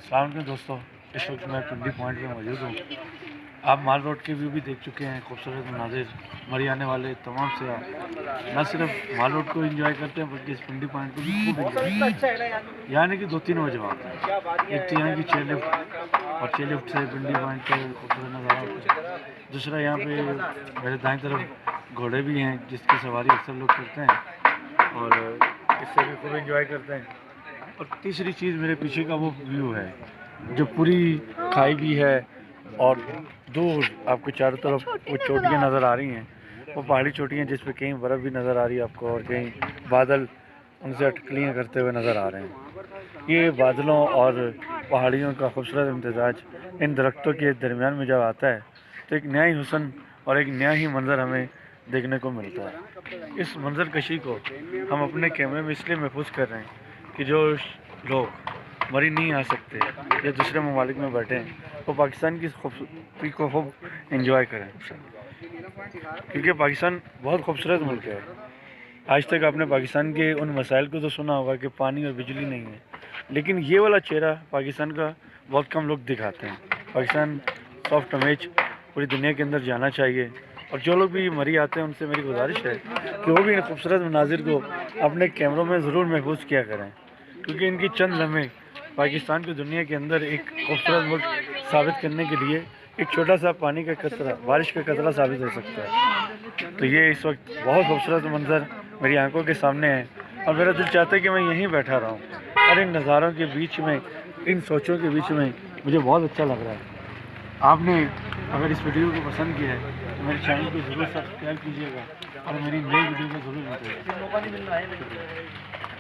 अस्सलाम वालेकुम दोस्तों, इस वक्त मैं पिंडी पॉइंट पे मौजूद हूँ। आप माल रोड के व्यू भी देख चुके हैं, खूबसूरत मनाजिर। मरी आने वाले तमाम सियाह न सिर्फ माल रोड को एंजॉय करते हैं बल्कि इस पिंडी पॉइंट को भी खूब एंजॉय करते हैं। यानी कि दो तीन वजह आते हैं। एक तो यहाँ की चेयर लिफ्ट, और चेयर लिफ्ट से पिंडी पॉइंट पर खूबसूरत नज़ारा होता है। दूसरा यहाँ पे मेरे दाएं तरफ घोड़े भी हैं जिसकी सवारी अक्सर लोग करते हैं और इससे भी खूब एंजॉय करते हैं। और तीसरी चीज़ मेरे पीछे का वो व्यू है जो पूरी खाई भी है और दूर आपको चारों तरफ वो चोटियाँ नज़र आ रही हैं। वो पहाड़ी चोटियाँ जिस पे कहीं बर्फ़ भी नज़र आ रही है आपको और कहीं बादल उनसे अटकलियाँ करते हुए नज़र आ रहे हैं। ये बादलों और पहाड़ियों का खूबसूरत इम्तिजाज इन दरख्तों के दरमियान में जब आता है तो एक नया ही हुस्न और एक नया ही मंज़र हमें देखने को मिलता है। इस मंज़र कशी को हम अपने कैमरे में इसलिए महफूज कर रहे हैं कि जो लोग मरी नहीं आ सकते या दूसरे ममालिक में बैठे हैं वो पाकिस्तान की खूबसूरती को खूब एंजॉय करें, क्योंकि पाकिस्तान बहुत खूबसूरत मुल्क है। आज तक आपने पाकिस्तान के उन मसाइल को तो सुना होगा कि पानी और बिजली नहीं है, लेकिन ये वाला चेहरा पाकिस्तान का बहुत कम लोग दिखाते हैं। पाकिस्तान सॉफ्ट इमेज पूरी दुनिया के अंदर जाना चाहिए और जो लोग भी मरी आते हैं उनसे मेरी गुजारिश है कि वो भी इन खूबसूरत मनाजिर को अपने कैमरों में ज़रूर महफूज किया करें, क्योंकि इनकी चंद लम्हे पाकिस्तान को दुनिया के अंदर एक खूबसूरत मुल्क साबित करने के लिए एक छोटा सा पानी का कतरा, बारिश का कतरा साबित हो सकता है। तो ये इस वक्त बहुत खूबसूरत मंजर मेरी आंखों के सामने है और मेरा दिल चाहता है कि मैं यहीं बैठा रहूं और इन नज़ारों के बीच में, इन सोचों के बीच में मुझे बहुत अच्छा लग रहा है। आपने अगर इस वीडियो को पसंद किया है तो मेरे चैनल को ज़रूर सब्सक्राइब कीजिएगा और मेरी नई वीडियो को ज़रूर बताइएगा।